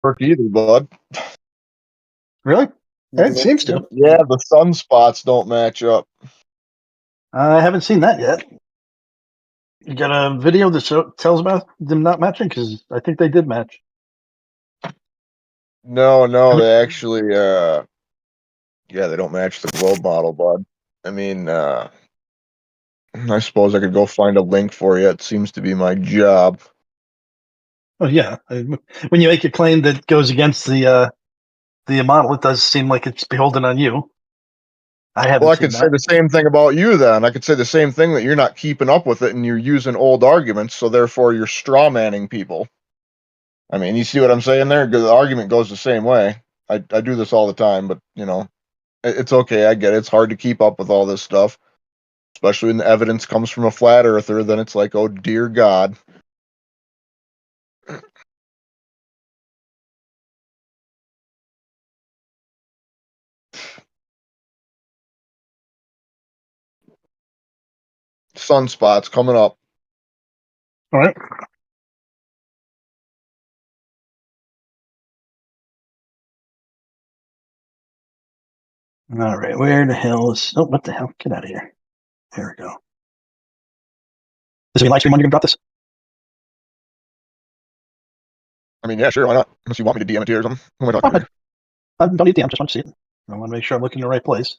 work either, bud. Really? It seems to. Yeah, the sunspots don't match up. I haven't seen that yet. You got a video that tells about them not matching? Because I think they did match. No, they actually, yeah, they don't match the globe model, bud. I mean, I suppose I could go find a link for you. It seems to be my job. Oh yeah, when you make a claim that goes against the model, it does seem like it's beholden on you. I Well, haven't I seen could say that. the same thing about you then. I could say the same thing that you're not keeping up with it and you're using old arguments, so therefore you're straw manning people. I mean, you see what I'm saying there? The argument goes the same way. I do this all the time, but it's okay. I get it. It's hard to keep up with all this stuff, especially when the evidence comes from a flat earther. Then it's like, oh dear God. Sunspots coming up. All right. All right. Where the hell is? Oh, what the hell? Get out of here. There we go. Is there any live stream on you gonna drop this? I mean, yeah, sure, why not? Unless you want me to DM it to you or something. Who am I talking to? I don't need DM. Just want to see it. I want to make sure I'm looking in the right place.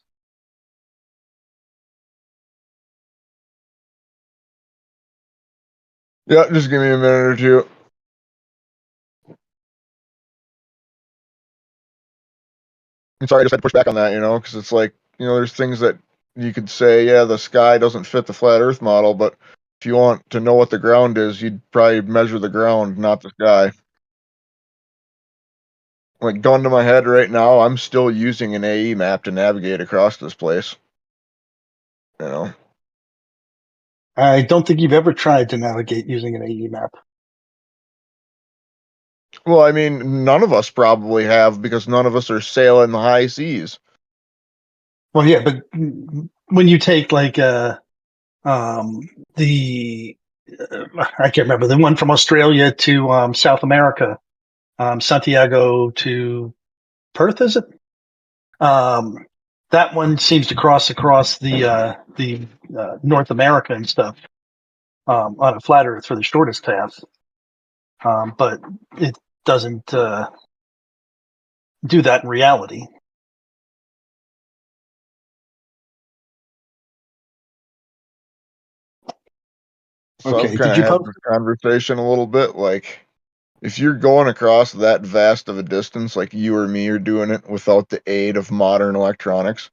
Yeah, just give me a minute or two. I'm sorry, I just had to push back on that, because it's like, there's things that you could say, yeah, the sky doesn't fit the flat Earth model, but if you want to know what the ground is, you'd probably measure the ground, not the sky. Like, gun to my head right now, I'm still using an AE map to navigate across this place. I don't think you've ever tried to navigate using an AE map. Well, I mean, none of us probably have because none of us are sailing the high seas. Well, yeah, but when you take like the I can't remember the one from Australia to South America, Santiago to Perth, is it? That one seems to cross across the North America and stuff on a flat Earth for the shortest path, but it doesn't do that in reality. So Okay, I've kind did of you had post? this conversation a little bit. Like, if you're going across that vast of a distance, like you or me are doing it without the aid of modern electronics,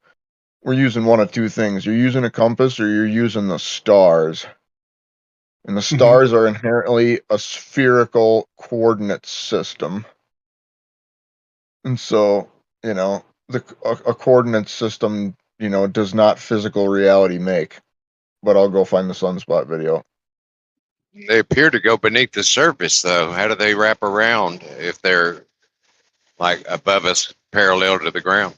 we're using one of two things. You're using a compass or you're using the stars. And the stars are inherently a spherical coordinate system. And so, a coordinate system, does not physical reality make. But I'll go find the sunspot video. They appear to go beneath the surface, though. How do they wrap around if they're like above us, parallel to the ground?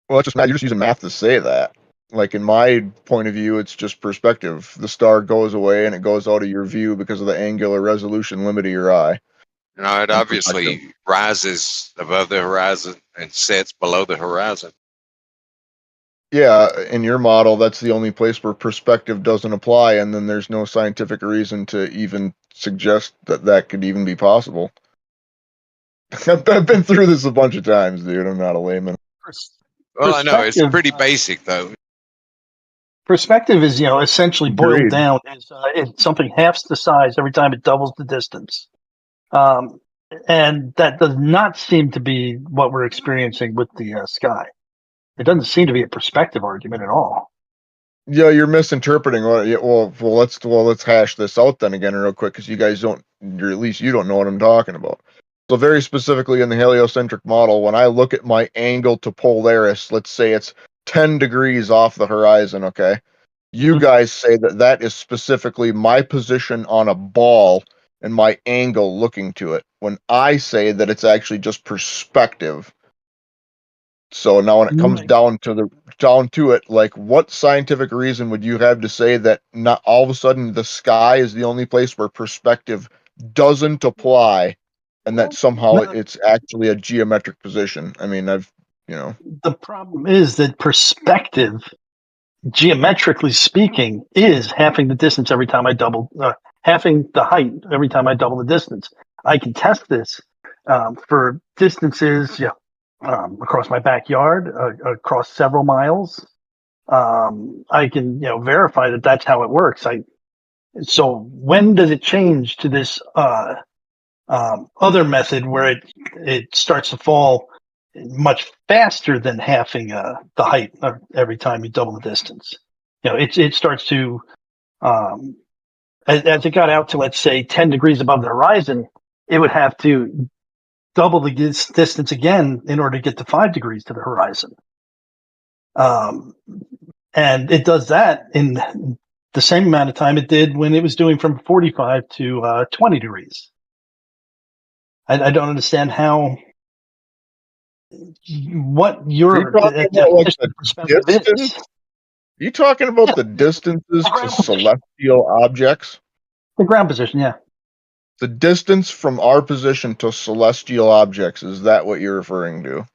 Well, it's just you're just using math to say that. Like in my point of view, it's just perspective. The star goes away and it goes out of your view because of the angular resolution limit of your eye. No, it obviously rises above the horizon and sets below the horizon. Yeah, in your model, that's the only place where perspective doesn't apply, and then there's no scientific reason to even suggest that that could even be possible. I've been through this a bunch of times, dude. I'm not a layman. Well, I know it's pretty basic, though. Perspective is, essentially boiled Agreed. down as it's something half the size every time it doubles the distance. And that does not seem to be what we're experiencing with the sky. It doesn't seem to be a perspective argument at all. Yeah, you're misinterpreting what. Yeah, let's hash this out then again real quick because you guys don't, or at least you don't know what I'm talking about. So very specifically in the heliocentric model, when I look at my angle to Polaris, let's say it's 10 degrees off the horizon. Okay, you guys say that that is specifically my position on a ball and my angle looking to it. When I say that it's actually just perspective. So now when it comes down to it, like what scientific reason would you have to say that not all of a sudden the sky is the only place where perspective doesn't apply and that somehow it's actually a geometric position. I mean, the problem is that perspective, geometrically speaking, is halving the distance every time I halving the height every time I double the distance. I can test this for distances, across my backyard, across several miles. I can, verify that that's how it works. So when does it change to this other method where it starts to fall much faster than halving the height every time you double the distance? It starts to as it got out to, let's say, 10 degrees above the horizon, it would have to double the distance again in order to get to 5 degrees to the horizon. And it does that in the same amount of time it did when it was doing from 45 to 20 degrees. I don't understand what your perspective is. You talking about the distances to celestial objects? The ground position, yeah. The distance from our position to celestial objects, is that what you're referring to?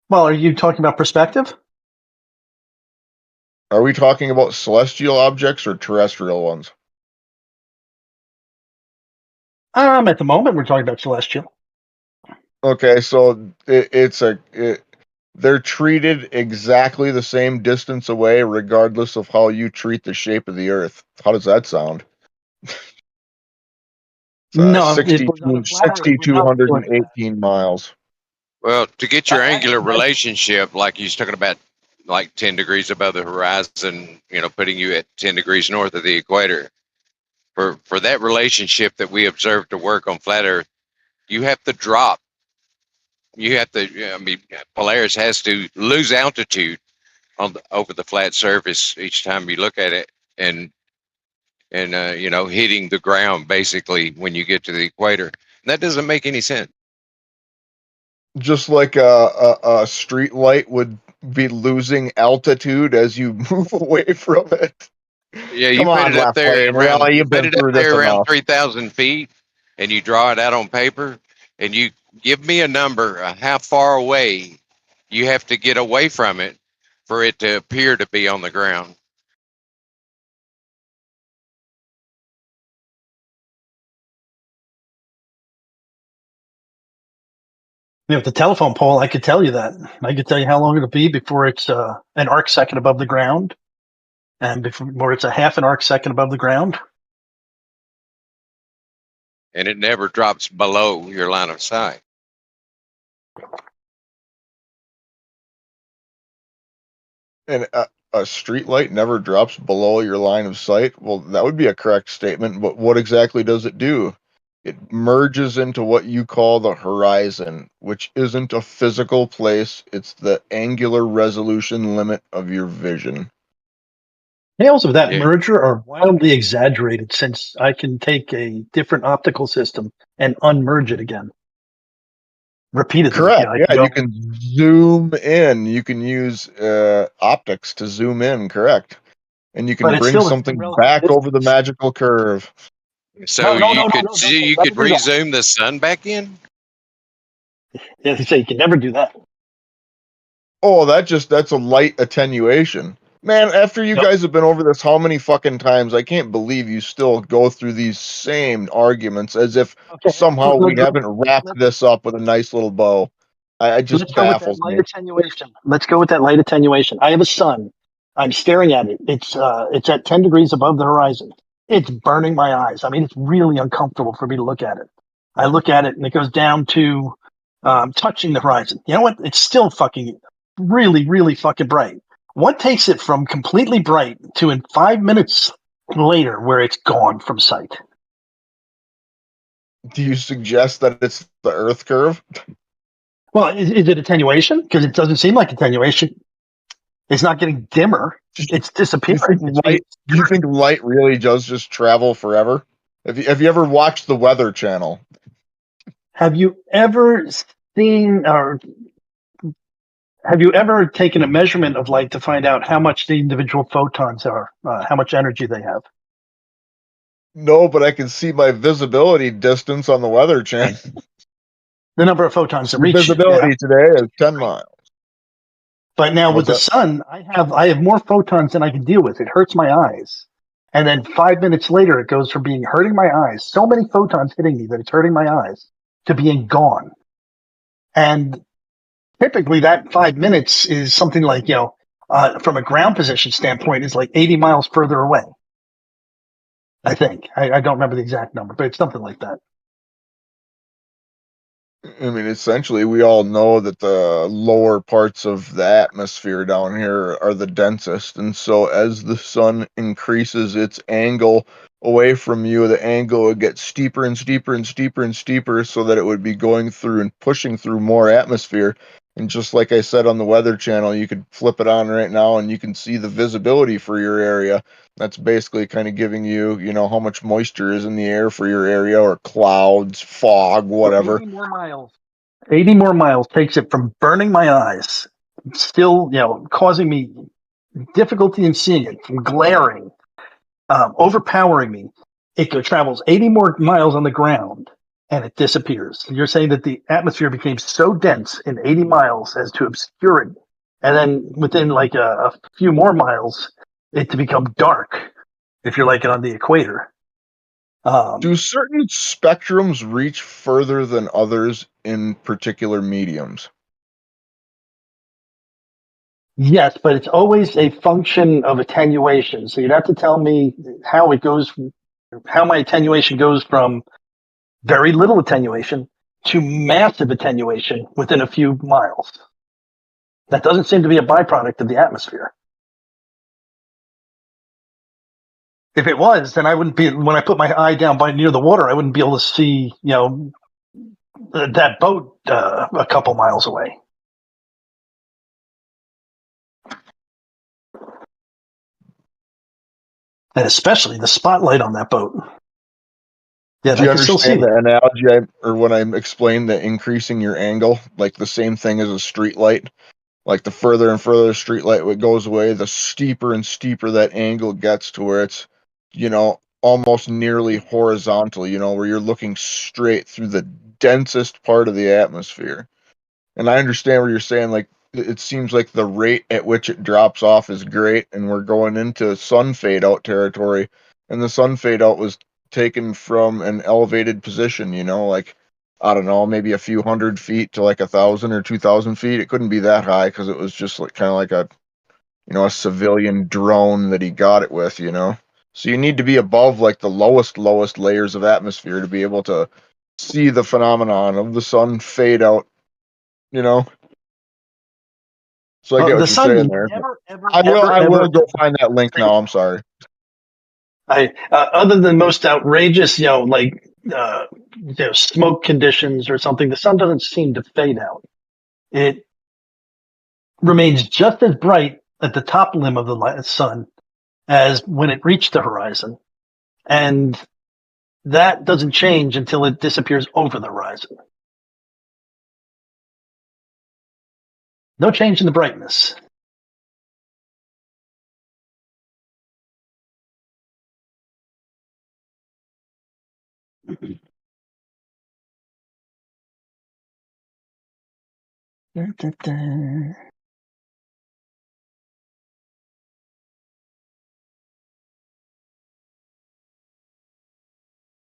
Well, are you talking about perspective? Are we talking about celestial objects or terrestrial ones? At the moment, we're talking about celestial. Okay, so they're treated exactly the same distance away, regardless of how you treat the shape of the Earth. How does that sound? No, 6,218 miles. Well, to get your angular relationship, like you're talking about, like 10 degrees above the horizon, putting you at 10 degrees north of the equator. For that relationship that we observe to work on flat Earth, you have to drop. You have to, Polaris has to lose altitude over the flat surface each time you look at it, and hitting the ground basically when you get to the equator. And that doesn't make any sense. Just like a street light would be losing altitude as you move away from it. Yeah, you put it up there around 3,000 feet, and you draw it out on paper, and you give me a number, how far away you have to get away from it for it to appear to be on the ground. With the telephone pole, I could tell you that. I could tell you how long it'll be before it's an arc second above the ground, and before it's a half an arc second above the ground. And it never drops below your line of sight. And a street light never drops below your line of sight? Well, that would be a correct statement, but what exactly does it do? It merges into what you call the horizon, which isn't a physical place. It's the angular resolution limit of your vision. Tales of that merger are wildly exaggerated, since I can take a different optical system and unmerge it again repeatedly. Correct. You can zoom in. You can use optics to zoom in. Correct. And you can bring something back over the magical curve. So you could resume the sun back in? Yeah, they say you can never do that. Oh, that's a light attenuation. Man, after you guys have been over this how many fucking times, I can't believe you still go through these same arguments as if somehow we haven't wrapped this up with a nice little bow. I just baffles me. Let's go with that light attenuation. I have a sun. I'm staring at it. It's at 10 degrees above the horizon. It's burning my eyes. I mean, it's really uncomfortable for me to look at it. I look at it and it goes down to touching the horizon. You know what? It's still fucking really, really fucking bright. What takes it from completely bright to in 5 minutes later where it's gone from sight? Do you suggest that it's the Earth curve? Well, is it attenuation? Because it doesn't seem like attenuation. It's not getting dimmer. It's disappearing. Do you think light really does just travel forever? Have you ever watched the Weather Channel? Have you ever seen or have you ever taken a measurement of light to find out how much the individual photons are, how much energy they have? No, but I can see my visibility distance on the Weather Channel. The number of photons that The reach you. visibility Yeah. today is 10 miles. But now with What's the that? sun, I have more photons than I can deal with. It hurts my eyes. And then 5 minutes later, it goes from being hurting my eyes, so many photons hitting me that it's hurting my eyes, to being gone. And typically that 5 minutes is something like, from a ground position standpoint, is like 80 miles further away. I think. I don't remember the exact number, but it's something like that. I mean, essentially, we all know that the lower parts of the atmosphere down here are the densest. And so, as the sun increases its angle away from you, the angle would get steeper and steeper and steeper and steeper so that it would be going through and pushing through more atmosphere. And just like I said on the Weather Channel, you could flip it on right now and you can see the visibility for your area. That's basically kind of giving you, how much moisture is in the air for your area, or clouds, fog, whatever. 80 more miles. 80 more miles takes it from burning my eyes, still, causing me difficulty in seeing it, from glaring, overpowering me. It travels 80 more miles on the ground and it disappears. You're saying that the atmosphere became so dense in 80 miles as to obscure it. And then within like a few more miles, it to become dark if you're like on the equator. Do certain spectrums reach further than others in particular mediums? Yes, but it's always a function of attenuation. So you'd have to tell me how it goes, how my attenuation goes from very little attenuation to massive attenuation within a few miles. That doesn't seem to be a byproduct of the atmosphere. If it was, then I wouldn't be, when I put my eye down by near the water, I wouldn't be able to see, that boat a couple miles away. And especially the spotlight on that boat. Yeah, Do you I can still see understand it. the analogy or when I explained that increasing your angle, like the same thing as a street light? Like the further and further the street light goes away, the steeper and steeper that angle gets to where it's, almost nearly horizontal, where you're looking straight through the densest part of the atmosphere. And I understand what you're saying. Like, it seems like the rate at which it drops off is great, and we're going into sun fade out territory. And the sun fade out was taken from an elevated position, like, I don't know, maybe a few 100 feet to like 1,000 or 2,000 feet. It couldn't be that high because it was just like kind of like a civilian drone that he got it with. So you need to be above like the lowest layers of atmosphere to be able to see the phenomenon of the sun fade out, you know. So I get The what you're saying sun there. never, ever, I will ever, I ever. will go find that link now. I'm sorry. Other than most outrageous, smoke conditions or something, the sun doesn't seem to fade out. It remains just as bright at the top limb of the sun as when it reached the horizon, and that doesn't change until it disappears over the horizon. No change in the brightness. Da, da, da.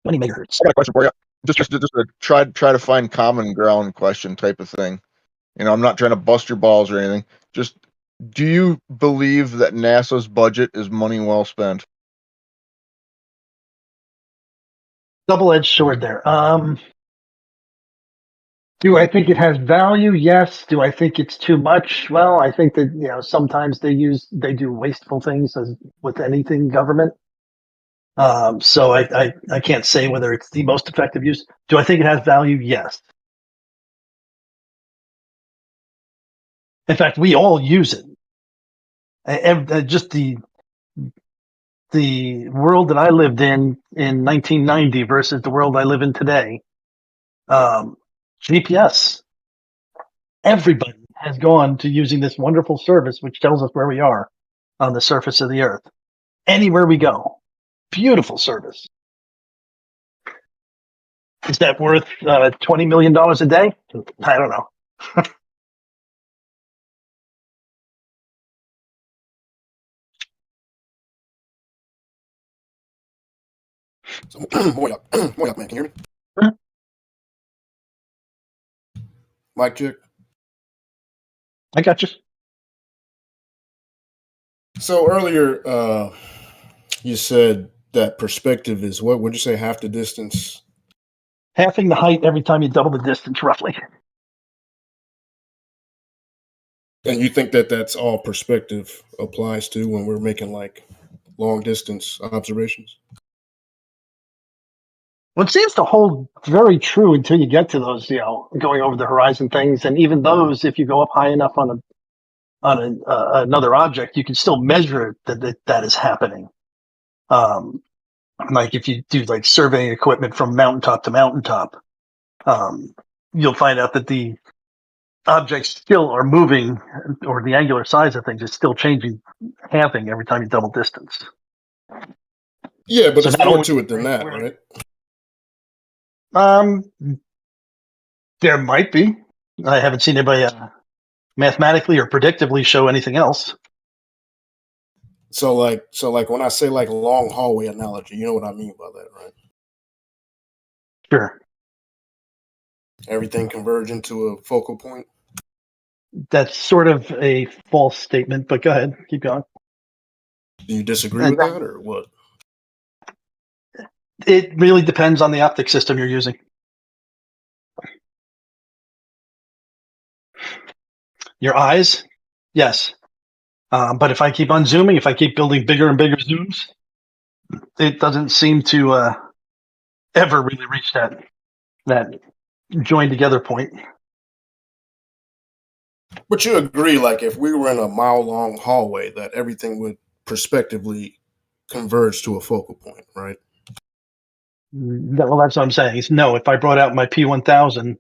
20 megahertz. I got a question for you. Just a try to find common ground question type of thing. I'm not trying to bust your balls or anything. Just, do you believe that NASA's budget is money well spent? Double-edged sword there. Do I think it has value? Yes. Do I think it's too much? Well, I think that sometimes they do wasteful things as with anything government. So I can't say whether it's the most effective use. Do I think it has value? Yes. In fact, we all use it. And just the world that I lived in 1990 versus the world I live in today. GPS. Everybody has gone to using this wonderful service, which tells us where we are on the surface of the earth. Anywhere we go. Beautiful service. Is that worth $20 million a day? I don't know. So, Moyock, man, can you hear me? Mhm. Mic check. I got you. So earlier, you said that perspective is what would you say, half the distance? Halving the height every time you double the distance, roughly. And you think that that's all perspective applies to when we're making like long distance observations? Well, it seems to hold very true until you get to those, going over the horizon things, and even those, if you go up high enough on another object, you can still measure that is happening. Like if you do like surveying equipment from mountaintop to mountaintop, you'll find out that the objects still are moving, or the angular size of things is still changing, halving every time you double distance. Yeah, but So it's not more only- to it than that, right? There might be. I haven't seen anybody mathematically or predictively show anything else. So like when I say like long hallway analogy, you know what I mean by that, right? Sure. Everything converging to a focal point. That's sort of a false statement, but go ahead, keep going. Do you disagree with that or what? It really depends on the optic system you're using. Your eyes, yes. But if I keep unzooming, if I keep building bigger and bigger zooms, it doesn't seem to ever really reach that joined together point. But you agree, like if we were in a mile long hallway, that everything would prospectively converge to a focal point, right? Well, that's what I'm saying. Is no, if I brought out my P1000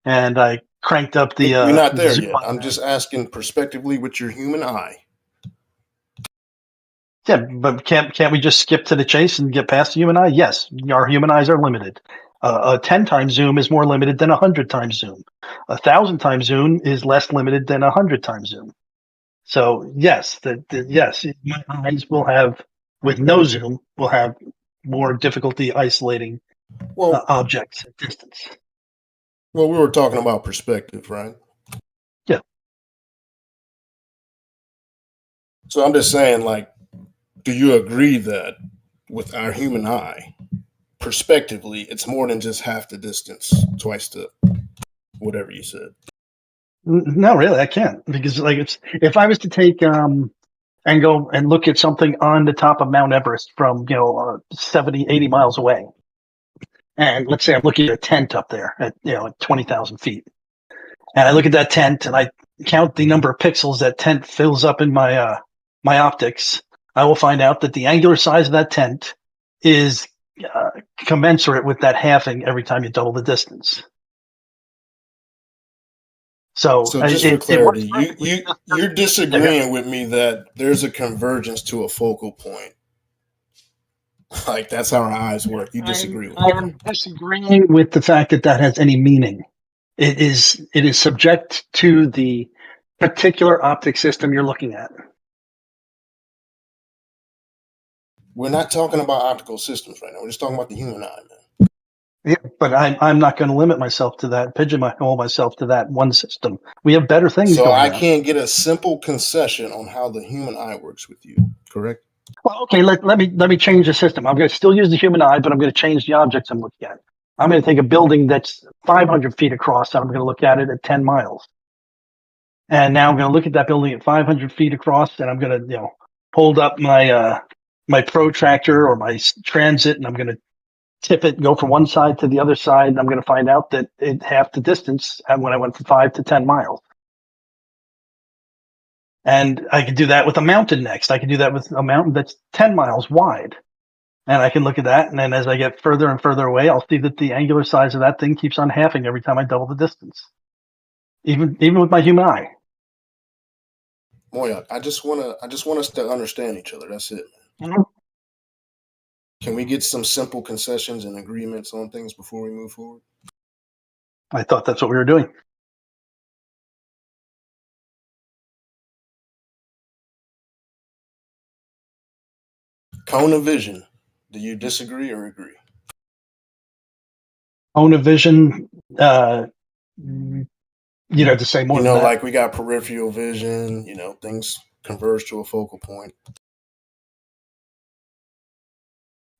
and I cranked up the We're not there zoom yet. on I'm that. just asking prospectively with your human eye. Yeah, but can't we just skip to the chase and get past the human eye? Yes, our human eyes are limited. A 10 times zoom is more limited than a 100 times zoom. 1,000 times zoom is less limited than a 100 times zoom. So yes, yes, my eyes will have, with no zoom, will have more difficulty isolating Well, objects at distance. well, we were talking about perspective, right? Yeah. So I'm just saying, like, do you agree that with our human eye, prospectively, it's more than just half the distance, twice the whatever you said? No, really, I can't, because like if I was to take and go and look at something on the top of Mount Everest from 70, 80 miles away, and let's say I'm looking at a tent up there at at 20,000 feet, and I look at that tent and I count the number of pixels that tent fills up in my optics, I will find out that the angular size of that tent is commensurate with that halving every time you double the distance. So just for it works clarity, perfectly. you're disagreeing with me that there's a convergence to a focal point. Like that's how our eyes work. You disagree with me. I'm disagreeing with the fact that has any meaning. It is subject to the particular optic system you're looking at. We're not talking about optical systems right now. We're just talking about the human eye, man. Yeah, but I'm not going to limit myself to that, pigeonhole myself to that one system. We have better things So going I on. can't get a simple concession on how the human eye works with you, correct? Well, okay, let me change the system. I'm going to still use the human eye, but I'm going to change the objects I'm looking at. I'm going to take a building that's 500 feet across, and I'm going to look at it at 10 miles. And now I'm going to look at that building at 500 feet across, and I'm going to hold up my my protractor or my transit, and I'm going to tip it, go from one side to the other side, and I'm going to find out that it half the distance when I went from 5 to 10 miles. And I could do that with a mountain next. I could do that with a mountain that's 10 miles wide. And I can look at that, and then as I get further and further away, I'll see that the angular size of that thing keeps on halving every time I double the distance, even with my human eye. Moyock, I just want us to understand each other. That's it. Mhm. Can we get some simple concessions and agreements on things before we move forward? I thought that's what we were doing. Cone of vision. Do you disagree or agree? Own a vision. You'd have to say more You than know, that. like we got peripheral vision, you know, things converge to a focal point.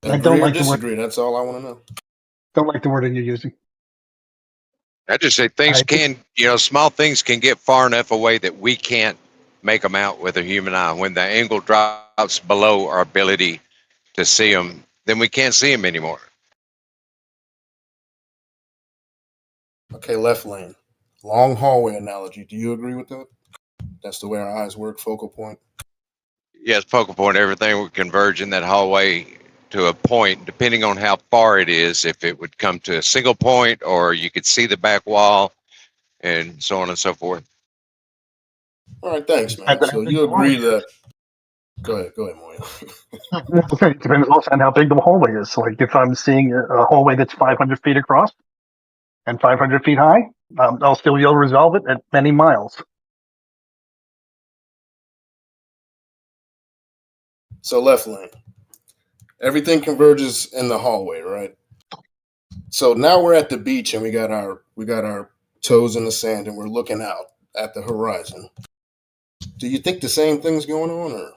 I Agree don't or like the word. disagree? That's all I want to know. Don't like the wording you're using. I just say things I- can, small things can get far enough away that we can't make them out with a human eye. When the angle drops below our ability to see them, then we can't see them anymore. Okay, left lane. Long hallway analogy. Do you agree with that? That's the way our eyes work, focal point. Yes, focal point, everything would converge in that hallway to a point, depending on how far it is, if it would come to a single point or you could see the back wall and so on and so forth. All right, thanks, man. Depends on So how big you the agree hallway that... Go ahead, Moyo. Okay, it depends also on how big the hallway is. Like if I'm seeing a hallway that's 500 feet across and 500 feet high, I'll still be able to resolve it at many miles. So left lane. Everything converges in the hallway, right? So now we're at the beach and we got our toes in the sand and we're looking out at the horizon. Do you think the same thing's going on, or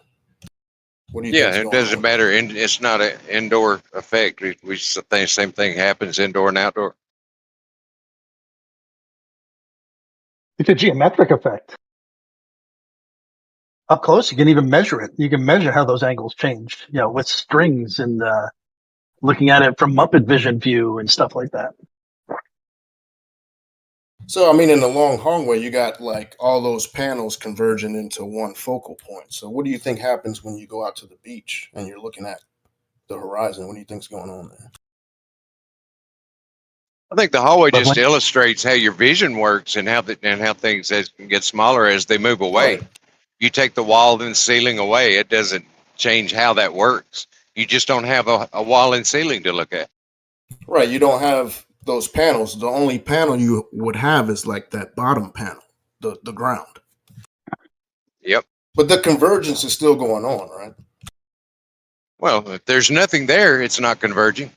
what do you Yeah, think? it doesn't matter. It's not an indoor effect. We think the same thing happens indoor and outdoor. It's a geometric effect. Up close, you can even measure it. You can measure how those angles change, with strings and looking at it from Muppet vision view and stuff like that. So, I mean, in the long hallway, you got like all those panels converging into one focal point. So what do you think happens when you go out to the beach and you're looking at the horizon? What do you think's going on there? I think the hallway But just when- illustrates how your vision works and how things get smaller as they move away. Right. You take the wall and the ceiling away, it doesn't change how that works. You just don't have a wall and ceiling to look at. Right. You don't have those panels. The only panel you would have is like that bottom panel, the ground. Yep. But the convergence is still going on, right? Well, if there's nothing there, it's not converging.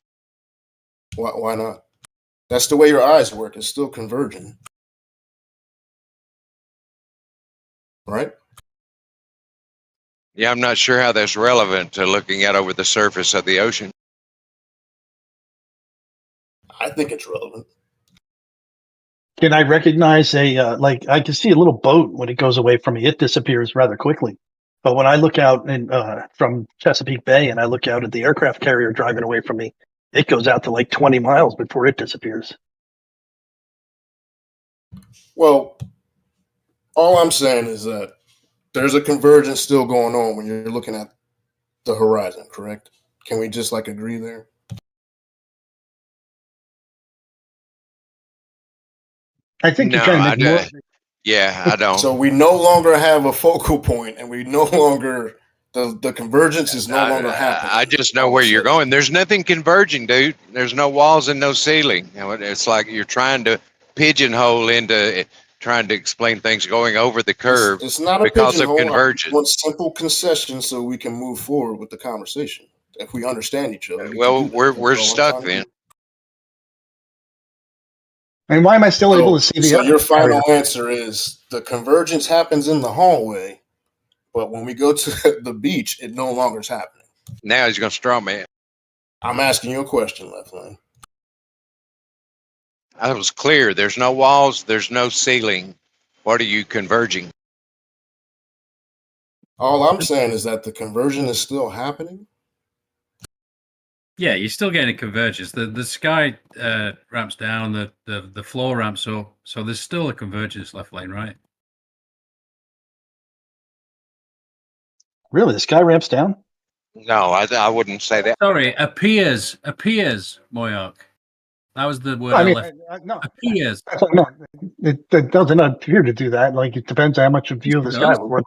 Why not? That's the way your eyes work. It's still converging. Right? Yeah, I'm not sure how that's relevant to looking out over the surface of the ocean. I think it's relevant. Can I recognize I can see a little boat when it goes away from me. It disappears rather quickly. But when I look out from Chesapeake Bay and I look out at the aircraft carrier driving away from me, it goes out to like 20 miles before it disappears. Well, all I'm saying is that there's a convergence still going on when you're looking at the horizon, correct? Can we just like agree there? I think you're No, trying to make more. Yeah, I don't. So we no longer have a focal point, and we no longer the convergence is no longer happening. I just know where you're going. There's nothing converging, dude. There's no walls and no ceiling. It's like you're trying to pigeonhole into trying to explain things going over the curve It's not a because of pigeonhole. convergence. I want simple concessions so we can move forward with the conversation. If we understand each other, Well, we're stuck then. And why am I still able to see the So your aircraft final carrier? answer is the convergence happens in the hallway, but when we go to the beach, it no longer is happening. Now he's going to straw man. I'm asking you a question, Left Lane. I was clear. There's no walls. There's no ceiling. What are you converging? All I'm saying is that the conversion is still happening. Yeah, you're still getting a convergence. The sky ramps down, the floor ramps up, so there's still a convergence, Left Lane, right? Really, the sky ramps down? No, I wouldn't say that. Sorry, appears, Moyock. That was the word I I mean, left. no, Appears. no, it doesn't appear to do that. Like it depends on how much view of the It sky. does. Or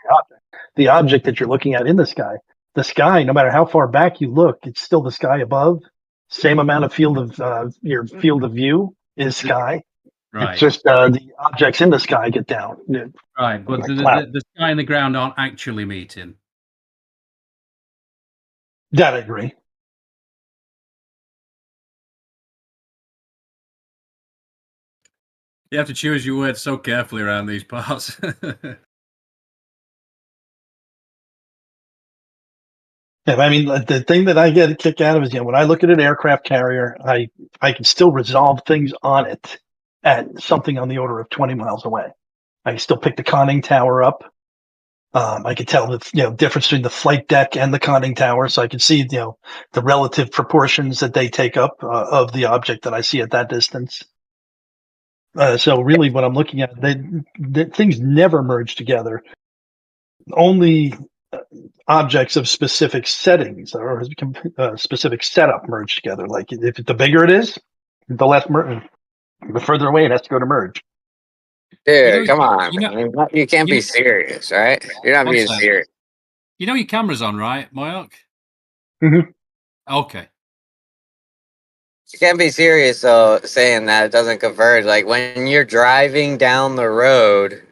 the object that you're looking at in the sky the sky, no matter how far back you look, it's still the sky above. Same amount of your field of view is sky. Right. It's just the objects in the sky get down. Right, but Like the cloud. sky and the ground aren't actually meeting. That I agree. You have to choose your words so carefully around these parts. Yeah, I mean, the thing that I get a kick out of is, when I look at an aircraft carrier, I can still resolve things on it at something on the order of 20 miles away. I can still pick the conning tower up. I can tell the difference between the flight deck and the conning tower, so I can see the relative proportions that they take up of the object that I see at that distance. So really, what I'm looking at, things never merge together. Only objects of specific settings or specific setup merge together. Like if the bigger it is, the less the further away it has to go to merge. Dude, come on, you know, man. You can't you be know- serious, right? You're not being Okay. serious. You know your camera's on, right, Moyock? Mhm. Okay. You can't be serious though, saying that it doesn't converge. Like when you're driving down the road,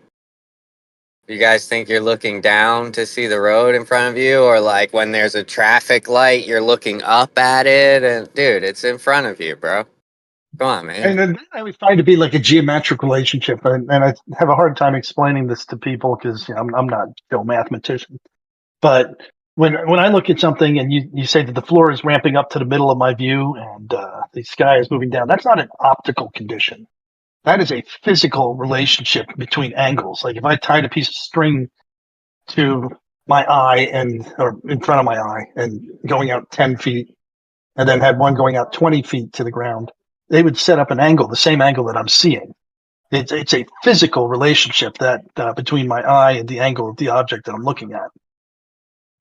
you guys think you're looking down to see the road in front of you, or like when there's a traffic light, you're looking up at it, and dude, it's in front of you, bro. Come on, man. And then I would find it to be like a geometric relationship, and I have a hard time explaining this to people because I'm not a mathematician. But when I look at something and you say that the floor is ramping up to the middle of my view and the sky is moving down, that's not an optical condition. That is a physical relationship between angles. Like if I tied a piece of string to my eye or in front of my eye and going out 10 feet, and then had one going out 20 feet to the ground, they would set up an angle, the same angle that I'm seeing. It's a physical relationship that between my eye and the angle of the object that I'm looking at.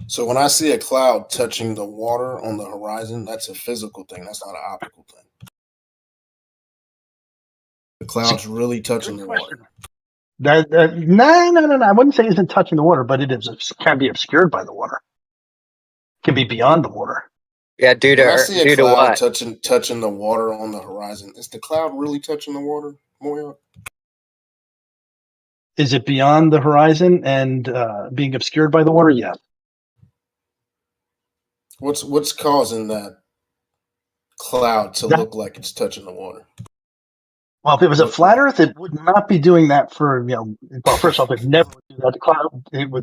So when I see a cloud touching the water on the horizon, that's a physical thing. That's not an optical thing. The cloud's really touching the water. No. I wouldn't say it isn't touching the water, but it can be obscured by the water. It can be beyond the water. Yeah, due When I to see a due to cloud what? touching the water on the horizon, is the cloud really touching the water, Moyo? Is it beyond the horizon and being obscured by the water? Yes. What's causing that cloud to look like it's touching the water? Well, if it was a flat Earth, it would not be doing that for Well, first off, it never would do that.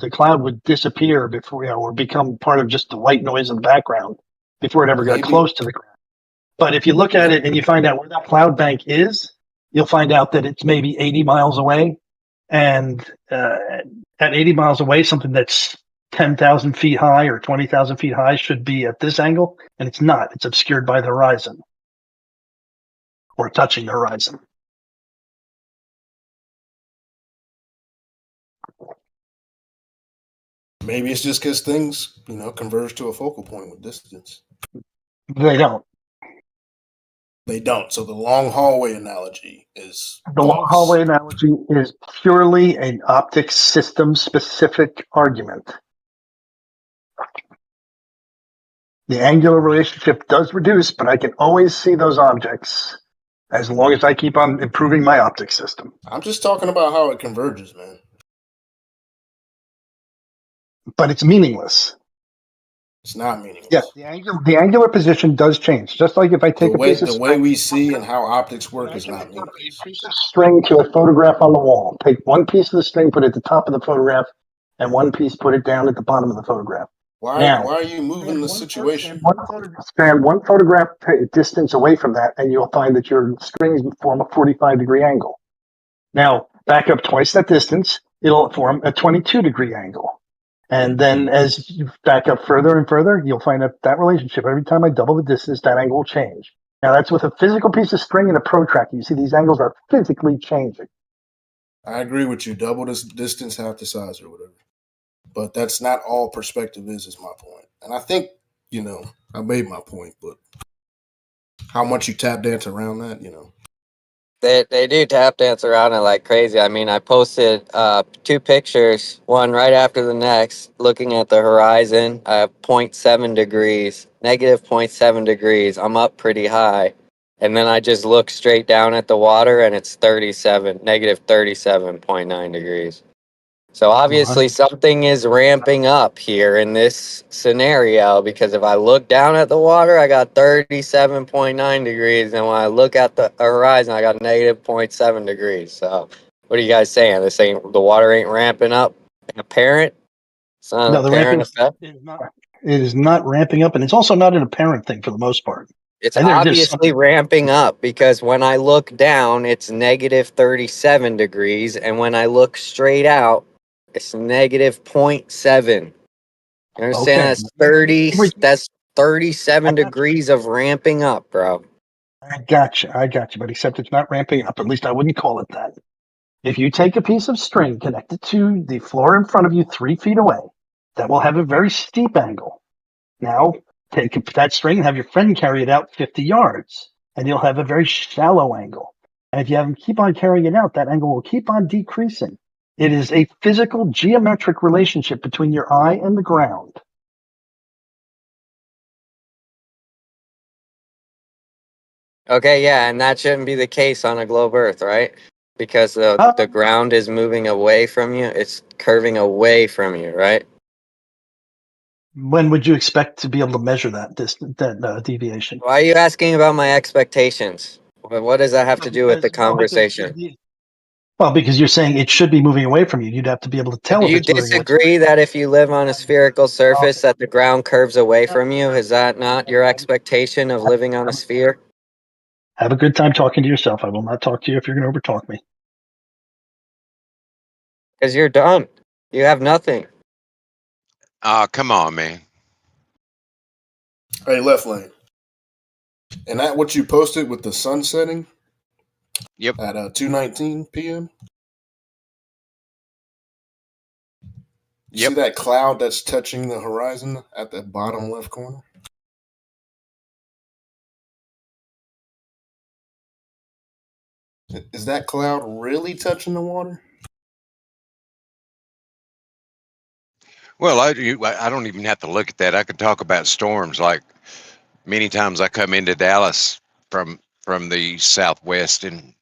The cloud would disappear before or become part of just the white noise in the background before it ever got close to the ground. But if you look at it and you find out where that cloud bank is, you'll find out that it's maybe 80 miles away, and at 80 miles away, something that's 10,000 feet high or 20,000 feet high should be at this angle, and it's not. It's obscured by the horizon or touching the horizon. Maybe it's just because things, converge to a focal point with distance. They don't. They don't. So the long hallway analogy is The long hallway analogy is purely an optics system specific argument. The angular relationship does reduce, but I can always see those objects as long as I keep on improving my optics system. I'm just talking about how it converges, man. But it's meaningless. It's not meaningless. Yes, the angular position does change. Just like if I take a piece of the string, way we see and how optics work is not meaningless. a piece of string to a photograph on the wall. Take one piece of the string, put it at the top of the photograph, and one piece put it down at the bottom of the photograph. Why are you moving the situation? Stand one photograph distance away from that, and you'll find that your strings form a 45-degree angle. Now, back up twice that distance, it'll form a 22-degree angle. And then as you back up further and further, you'll find that relationship. Every time I double the distance, that angle will change. Now, that's with a physical piece of string and a protractor. You see, these angles are physically changing. I agree with you. Double this distance, half the size, or whatever. But that's not all perspective is my point. And I think, I made my point, but how much you tap dance around that, They do tap dance around it like crazy. I mean, I posted 2 pictures, one right after the next, looking at the horizon. 0.7 degrees, negative 0.7 degrees. I'm up pretty high. And then I just look straight down at the water and it's negative 37.9 degrees. So obviously something is ramping up here in this scenario, because if I look down at the water, I got 37.9 degrees. And when I look at the horizon, I got negative 0.7 degrees. So what are you guys saying? The water ain't ramping up apparent? It's not an No, the apparent ramping effect? is not. It is not ramping up, and it's also not an apparent thing for the most part. It's And there's obviously something. ramping up, because when I look down, it's negative 37 degrees. And when I look straight out, it's negative 0.7. You understand? Okay. That's 37 I got you. degrees of ramping up, bro. I got you. I got you. But except it's not ramping up. At least I wouldn't call it that. If you take a piece of string, connect it to the floor in front of you 3 feet away, that will have a very steep angle. Now, take that string and have your friend carry it out 50 yards, and you'll have a very shallow angle. And if you have them keep on carrying it out, that angle will keep on decreasing. It is a physical geometric relationship between your eye and the ground. Okay, yeah, and that shouldn't be the case on a globe Earth, right? Because the ground is moving away from you. It's curving away from you, right? When would you expect to be able to measure that deviation? Why are you asking about my expectations? What does that have to do with the conversation? Well, because you're saying it should be moving away from you. You'd have to be able to tell Do if you it's moving away. disagree that if you live on a spherical surface that the ground curves away from you? Is that not your expectation of living on a sphere? Have a good time talking to yourself. I will not talk to you if you're going to overtalk me. Because you're done. You have nothing. Come on, man. Hey, left lane. And that what you posted with the sun setting? Yep. At 2:19 p.m. Yep. See that cloud that's touching the horizon at the bottom left corner? Is that cloud really touching the water? Well, I don't even have to look at that. I could talk about storms. Like many times I come into Dallas from the southwest, and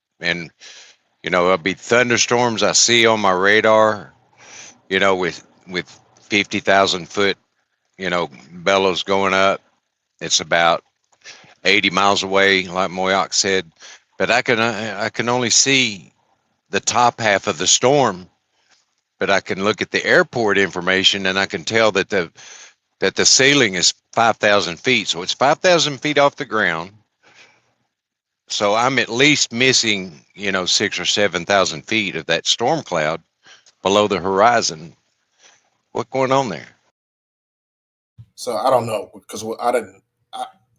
there'll be thunderstorms I see on my radar, with 50,000 foot, bellows going up. It's about 80 miles away, like Moyock said, but I can only see the top half of the storm. But I can look at the airport information and I can tell that the ceiling is 5,000 feet. So it's 5,000 feet off the ground. So I'm at least missing, 6,000 or 7,000 feet of that storm cloud below the horizon. What's going on there? So I don't know, because I didn't.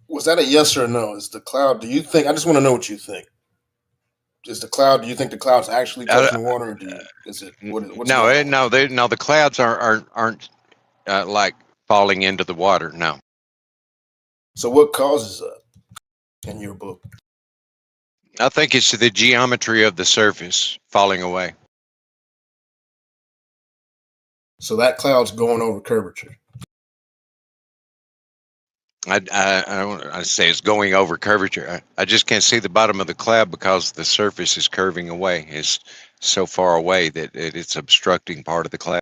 Was that a yes or no? Is the cloud? Do you think? I just want to know what you think. Is the cloud? Do you think the cloud's actually touching the water, or is it? What's going on? The clouds aren't like falling into the water. No. So what causes that in your book? I think it's the geometry of the surface falling away. So that cloud's going over curvature. I say it's going over curvature. I just can't see the bottom of the cloud because the surface is curving away. It's so far away that it's obstructing part of the cloud.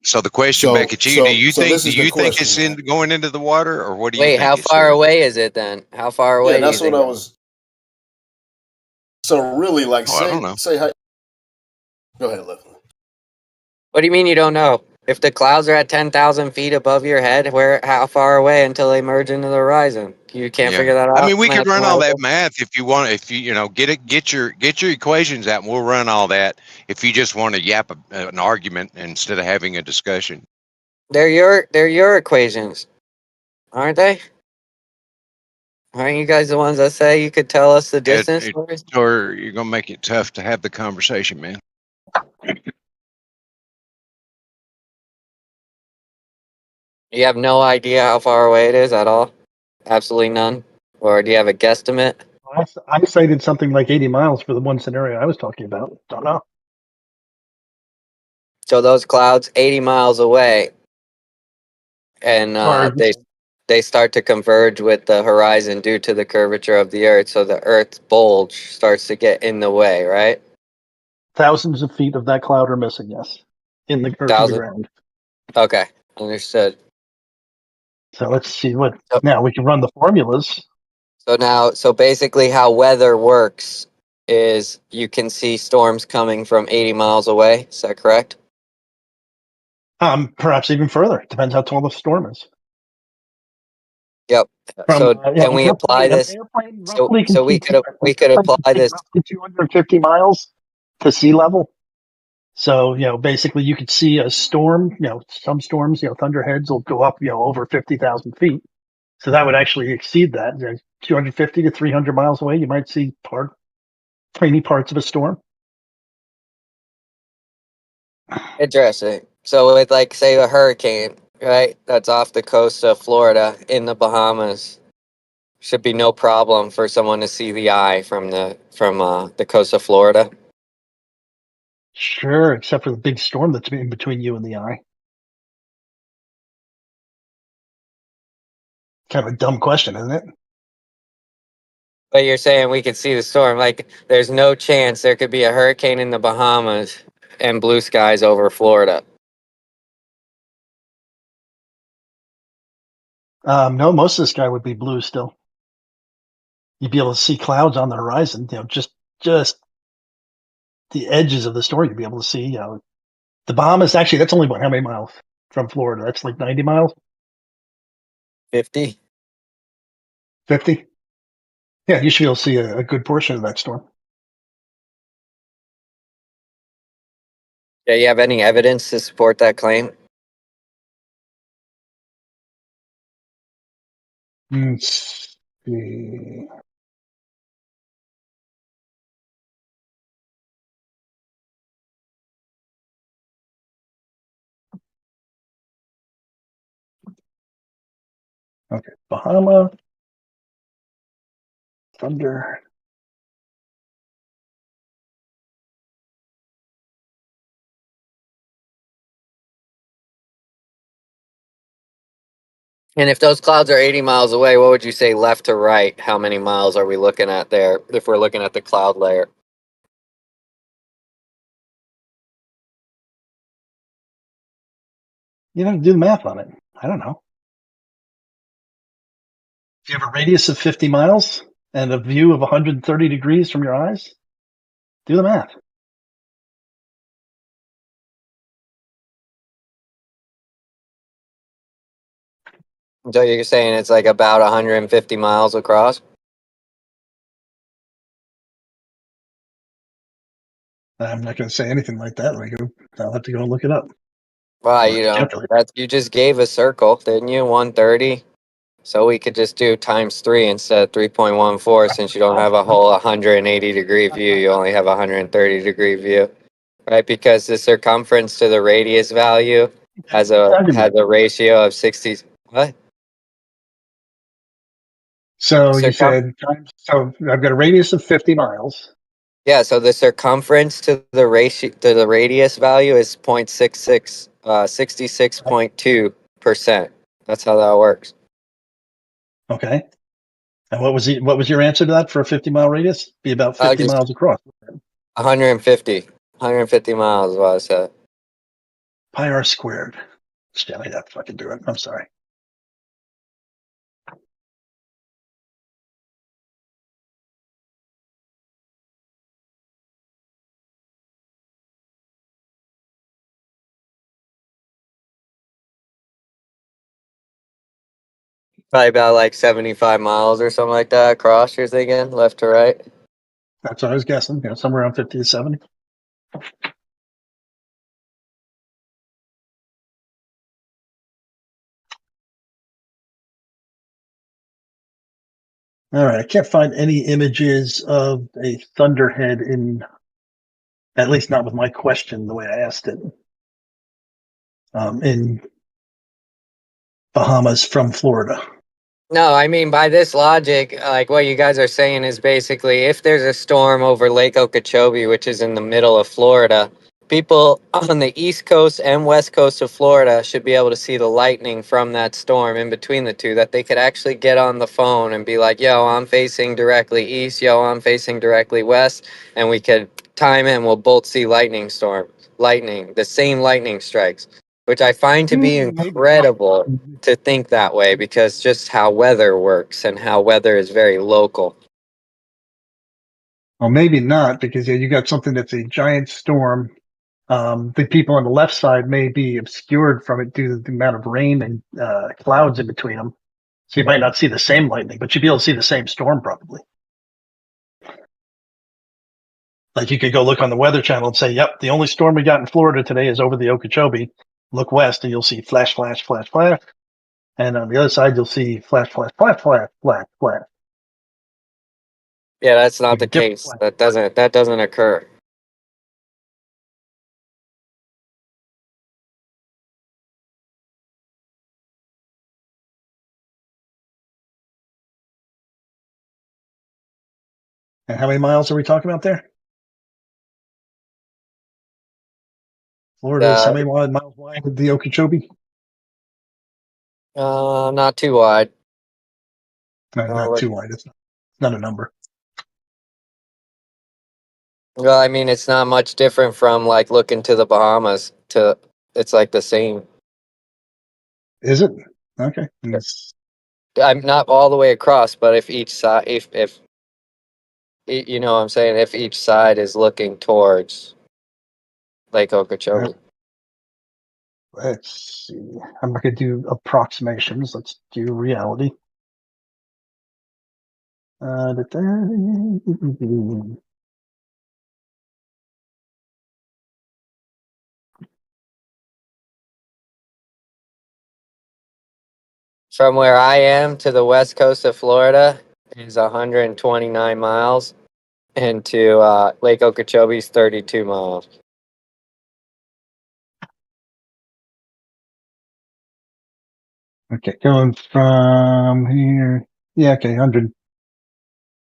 So the question back at you: Do you think it's going into the water, or what do you Wait, think? how far away is it then? How far away? Yeah, that's what I was. So really, like, I don't know. say how. Go ahead, Lefty. What do you mean you don't know? If the clouds are at 10,000 feet above your head, how far away until they merge into the horizon? You can't figure that out. I mean, we could run all that math if you want. If you get your equations out, and we'll run all that. If you just want to yap an argument instead of having a discussion, they're your equations, aren't they? Aren't you guys the ones that say you could tell us the distance? Or you're gonna make it tough to have the conversation, man. You have no idea how far away it is at all? Absolutely none? Or do you have a guesstimate? I cited something like 80 miles for the one scenario I was talking about. Don't know. So those clouds 80 miles away, and Or they start to converge with the horizon due to the curvature of the Earth. So the Earth's bulge starts to get in the way, right? thousands of feet of that cloud are missing, yes, in the Thousand. ground. Okay, understood. So let's see what. So, Now we can run the formulas. so basically, how weather works is you can see storms coming from 80 miles away. Is that correct? Perhaps even further. Depends how tall the storm is. Yep. From So can we apply an this? airplane So roughly can see we could apply this. roughly 250 miles to sea level. So basically, you could see a storm. Some storms, thunderheads will go up, over 50,000 feet. So that would actually exceed that. 250 to 300 miles away, you might see tiny parts of a storm. Interesting. So with like say a hurricane, right? That's off the coast of Florida in the Bahamas. Should be no problem for someone to see the eye from the coast of Florida. Sure, except for the big storm that's in between you and the eye. Kind of a dumb question, isn't it? But you're saying we could see the storm. Like there's no chance there could be a hurricane in the Bahamas and blue skies over Florida. No, most of the sky would be blue still. You'd be able to see clouds on the horizon. Just the edges of the storm. You'd be able to see. The Bahamas. Actually, that's only about how many miles from Florida? That's like 90 miles, 50. 50. Yeah, you should be able to see a good portion of that storm. Yeah, you have any evidence to support that claim? Let's see. Okay, Bahama thunder. And if those clouds are 80 miles away, what would you say left to right? How many miles are we looking at there if we're looking at the cloud layer? You have to do the math on it. I don't know. If you have a radius of 50 miles and a view of 130 degrees from your eyes, do the math. So you're saying it's like about 150 miles across? I'm not going to say anything like that. I'll have to go and look it up. Well, Or calculate. you just gave a circle, didn't you? 130. So we could just do times 3 instead of 3.14 since you don't have a whole 180-degree view. You only have a 130-degree view, right? Because the circumference to the radius value has a ratio of 60. What? So you said times. So I've got a radius of 50 miles. Yeah, so the circumference to the ratio to the radius value is 0.66, 66.2%. That's how that works. Okay. And what was your answer to that for a 50-mile radius? Be about 50 Just miles across. 150 miles is what I said. Pi r squared. Shit, I'd have to fucking do it. I'm sorry. Probably about like 75 miles or something like that across, you're thinking, left to right? That's what I was guessing. Somewhere around 50 to 70. All right. I can't find any images of a thunderhead at least not with my question the way I asked it. In Bahamas from Florida. No, I mean, by this logic, like what you guys are saying is basically if there's a storm over Lake Okeechobee, which is in the middle of Florida, people on the east coast and west coast of Florida should be able to see the lightning from that storm in between the two, that they could actually get on the phone and be like, yo, I'm facing directly east, yo, I'm facing directly west, and we could time it and we'll both see the same lightning strikes, which I find to be incredible to think that way, because just how weather works and how weather is very local. Well, maybe not, because you got something that's a giant storm. The people on the left side may be obscured from it due to the amount of rain and clouds in between them. So you might not see the same lightning, but you'd be able to see the same storm probably. Like you could go look on the Weather Channel and say, yep, the only storm we got in Florida today is over the Okeechobee. Look west and you'll see flash, flash, flash, flash. And on the other side, you'll see flash, flash, flash, flash, flash, flash. Yeah, that's not the Different case. flash. That doesn't occur. And how many miles are we talking about there? Florida is how many miles wide with the Okeechobee? Not too wide. No, not too wide. It's not a number. Well, I mean, it's not much different from like looking to the Bahamas. It's like the same. Is it? Okay. I'm not all the way across, but if each side, if you know what I'm saying, if each side is looking towards Lake Okeechobee. Let's see. I'm not going to do approximations. Let's do reality. From where I am to the west coast of Florida is 129 miles, and to Lake Okeechobee is 32 miles. Okay, going from here. Yeah, okay, 100.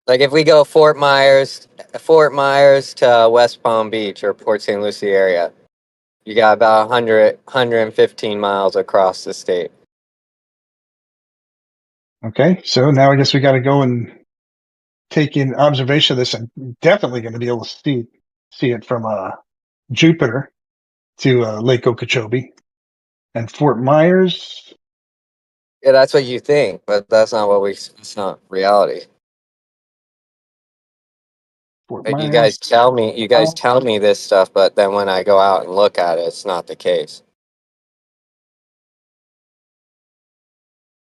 Like if we go Fort Myers to West Palm Beach or Port St. Lucie area, you got about 115 miles across the state. Okay, so now I guess we got to go and take in observation of this. I'm definitely going to be able to see it from Jupiter to Lake Okeechobee and Fort Myers. Yeah, that's what you think, but that's not it's not reality. Fort Like you Myers. guys tell me this stuff, but then when I go out and look at it, it's not the case.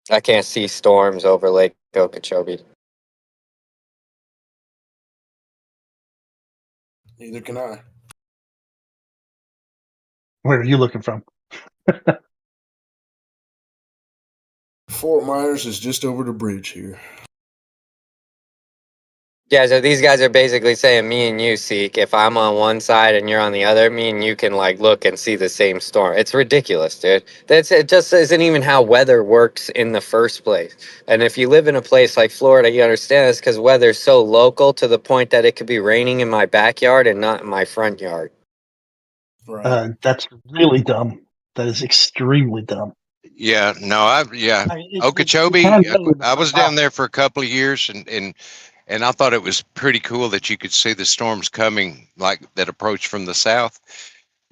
I can't see storms over Lake Okeechobee. Neither can I. Where are you looking from? Fort Myers is just over the bridge here. Yeah, so these guys are basically saying me and you, Seek, if I'm on one side and you're on the other, me and you can like look and see the same storm. It's ridiculous, dude. It just isn't even how weather works in the first place. And if you live in a place like Florida, you understand this because weather's so local to the point that it could be raining in my backyard and not in my front yard. Right. That's really dumb. That is extremely dumb. Yeah, no, Okeechobee. Okeechobee. I was down there for a couple of years, and I thought it was pretty cool that you could see the storms coming, like that approach from the south.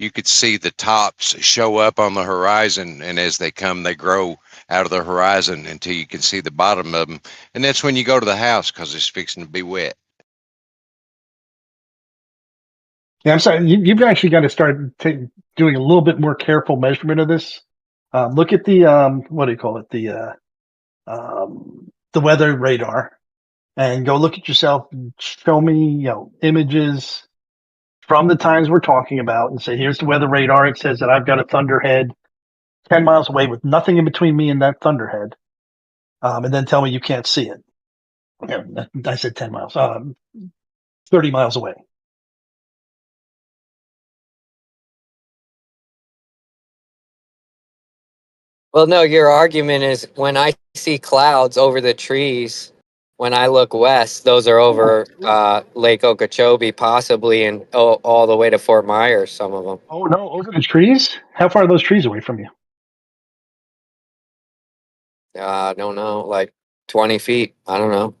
You could see the tops show up on the horizon, and as they come, they grow out of the horizon until you can see the bottom of them. And that's when you go to the house because it's fixing to be wet. Yeah, I'm sorry. You've actually got to start doing a little bit more careful measurement of this. Look at the what do you call it? The weather radar, and go look at yourself. And show me, images from the times we're talking about, and say, here's the weather radar. It says that I've got a thunderhead 10 miles away with nothing in between me and that thunderhead, and then tell me you can't see it. Yeah, I said 10 miles. 30 miles away. Well, no, your argument is when I see clouds over the trees, when I look west, those are over Lake Okeechobee, possibly, and all the way to Fort Myers, some of them. Oh no, over the trees? How far are those trees away from you? I don't know, like 20 feet. I don't know.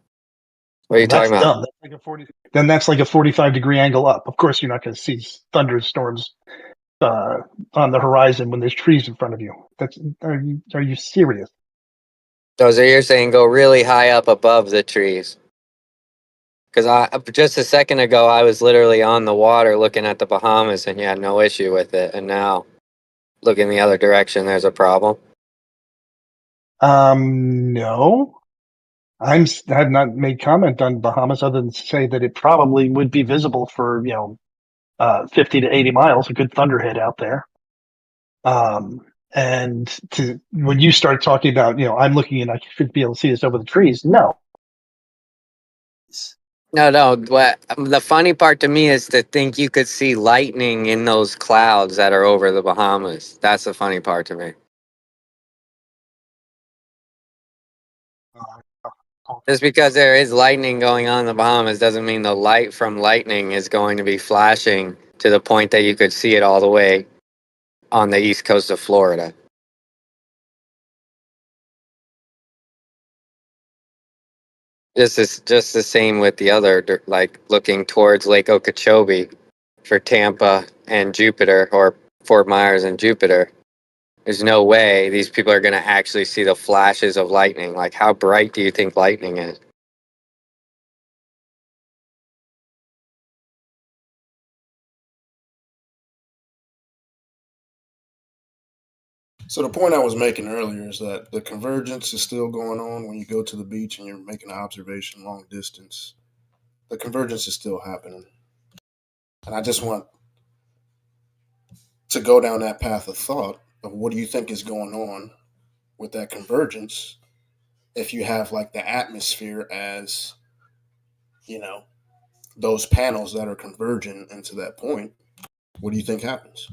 What are you That's talking about? dumb. That's like a 40. Then that's like a 45-degree angle up. Of course, you're not going to see thunderstorms on the horizon when there's trees in front of you. Are you serious? Those are you're saying go really high up above the trees. Because just a second ago, I was literally on the water looking at the Bahamas and you had no issue with it. And now, looking the other direction, there's a problem. No. I've not made comment on Bahamas other than to say that it probably would be visible for 50 to 80 miles, a good thunderhead out there. And when you start talking about I'm looking and I should be able to see this over the trees. No. No. The funny part to me is to think you could see lightning in those clouds that are over the Bahamas. That's the funny part to me. Just because there is lightning going on in the Bahamas doesn't mean the light from lightning is going to be flashing to the point that you could see it all the way on the east coast of Florida. Just the same with the other, like looking towards Lake Okeechobee for Tampa and Jupiter, or Fort Myers and Jupiter. There's no way these people are going to actually see the flashes of lightning. Like, how bright do you think lightning is? So the point I was making earlier is that the convergence is still going on when you go to the beach and you're making an observation long distance. The convergence is still happening. And I just want to go down that path of thought of what do you think is going on with that convergence if you have like the atmosphere as, you know, those panels that are converging into that point. What do you think happens?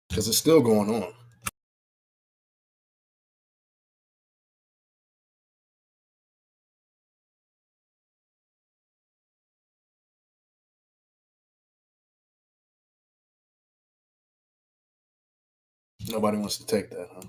Because it's still going on. Nobody wants to take that, huh?